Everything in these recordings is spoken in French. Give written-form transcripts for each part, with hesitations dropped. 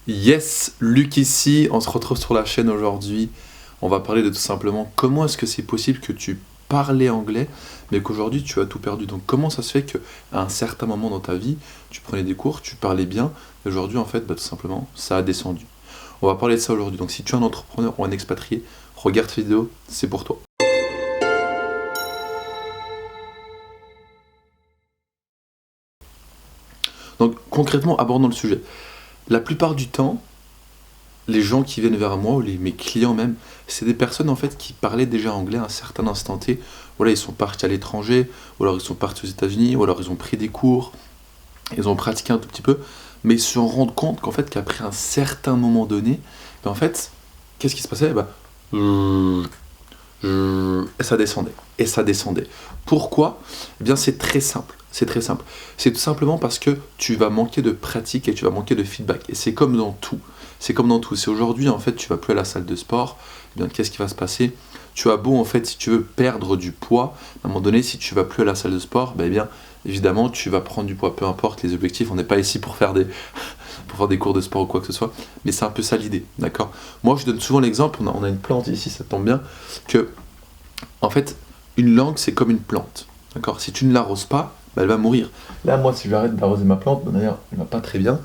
Yes, Luc ici, on se retrouve sur la chaîne aujourd'hui. On va parler de tout simplement comment est-ce que c'est possible que tu parlais anglais, mais qu'aujourd'hui tu as tout perdu. Donc comment ça se fait qu'à un certain moment dans ta vie, tu prenais des cours, tu parlais bien, et aujourd'hui en fait, tout simplement, ça a descendu. On va parler de ça aujourd'hui. Donc si tu es un entrepreneur ou un expatrié, regarde cette vidéo, c'est pour toi. Donc concrètement, abordons le sujet. La plupart du temps, les gens qui viennent vers moi, ou mes clients même, c'est des personnes en fait qui parlaient déjà anglais à un certain instant T. Voilà, ils sont partis à l'étranger, ou alors ils sont partis aux États-Unis, ou alors ils ont pris des cours, ils ont pratiqué un tout petit peu, mais ils se rendent compte qu'en fait, qu'après un certain moment donné, ben, en fait, qu'est-ce qui se passait? Et ça descendait, et ça descendait. Pourquoi? Eh bien, c'est très simple. C'est très simple. C'est tout simplement parce que tu vas manquer de pratique et tu vas manquer de feedback. Et c'est comme dans tout. C'est comme dans tout. C'est aujourd'hui, en fait, tu vas plus à la salle de sport. Eh bien, qu'est-ce qui va se passer? Tu as beau, en fait, si tu veux perdre du poids, à un moment donné, si tu vas plus à la salle de sport, ben, eh bien, évidemment, tu vas prendre du poids. Peu importe les objectifs. On n'est pas ici pour faire pour faire des cours de sport ou quoi que ce soit. Mais c'est un peu ça l'idée. D'accord? Moi, je donne souvent l'exemple. On a une plante ici, ça tombe bien. Que en fait, une langue, c'est comme une plante. D'accord? Si tu ne l'arroses pas, bah, elle va mourir. Là, moi, si j'arrête d'arroser ma plante, d'ailleurs, elle ne va pas très bien.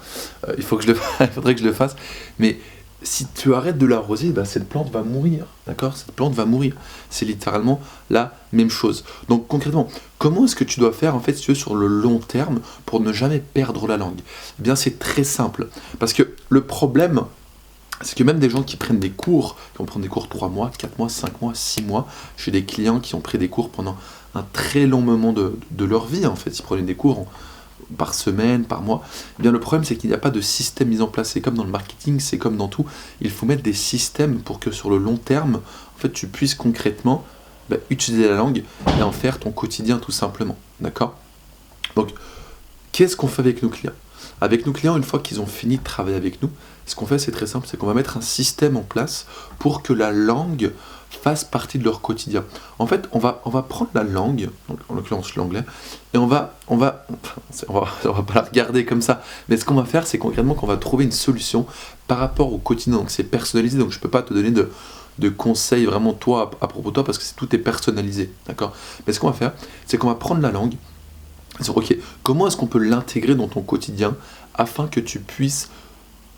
Il faudrait que je le fasse. Mais si tu arrêtes de l'arroser, bah, cette plante va mourir. D'accord? Cette plante va mourir. C'est littéralement la même chose. Donc, concrètement, comment est-ce que tu dois faire, en fait, si tu veux, sur le long terme, pour ne jamais perdre la langue? Eh bien, c'est très simple. Parce que le problème, c'est que même des gens qui prennent des cours, qui vont prendre des cours 3 mois, 4 mois, 5 mois, 6 mois, j'ai des clients qui ont pris des cours pendant un très long moment de leur vie, en fait. Ils prenaient des cours par semaine, par mois. Eh bien, le problème, c'est qu'il n'y a pas de système mis en place. C'est comme dans le marketing, c'est comme dans tout. Il faut mettre des systèmes pour que sur le long terme, en fait, tu puisses concrètement utiliser la langue et en faire ton quotidien, tout simplement. D'accord? Donc, qu'est-ce qu'on fait avec nos clients? Avec nos clients, une fois qu'ils ont fini de travailler avec nous, ce qu'on fait, c'est très simple, c'est qu'on va mettre un système en place pour que la langue fasse partie de leur quotidien. En fait, on va prendre la langue, donc en l'occurrence l'anglais, et on va pas la regarder comme ça, mais ce qu'on va faire, c'est concrètement qu'on va trouver une solution par rapport au quotidien. Donc c'est personnalisé, donc je peux pas te donner de conseils vraiment toi à propos de toi parce que tout est personnalisé, d'accord? Mais ce qu'on va faire, c'est qu'on va prendre la langue. Ok, comment est-ce qu'on peut l'intégrer dans ton quotidien afin que tu puisses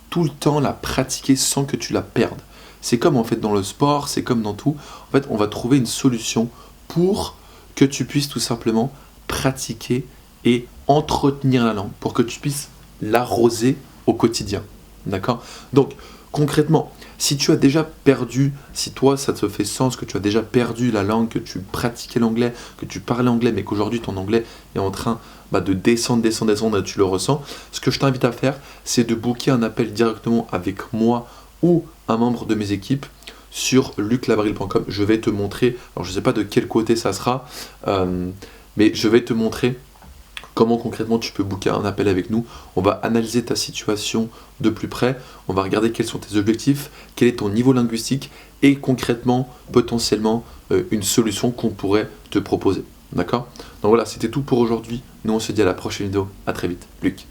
tout le temps la pratiquer sans que tu la perdes? C'est comme en fait dans le sport, c'est comme dans tout. En fait, on va trouver une solution pour que tu puisses tout simplement pratiquer et entretenir la langue, pour que tu puisses l'arroser au quotidien. D'accord? Donc, concrètement, si tu as déjà perdu, si toi ça te fait sens que tu as déjà perdu la langue, que tu pratiquais l'anglais, que tu parlais anglais, mais qu'aujourd'hui ton anglais est en train de descendre, et tu le ressens, ce que je t'invite à faire, c'est de booker un appel directement avec moi ou un membre de mes équipes sur luclabril.com. Je vais te montrer, alors je ne sais pas de quel côté ça sera, mais je vais te montrer comment concrètement tu peux booker un appel avec nous. On va analyser ta situation de plus près, on va regarder quels sont tes objectifs, quel est ton niveau linguistique et concrètement, potentiellement, une solution qu'on pourrait te proposer. D'accord? Donc voilà, c'était tout pour aujourd'hui. Nous on se dit à la prochaine vidéo. À très vite. Luc.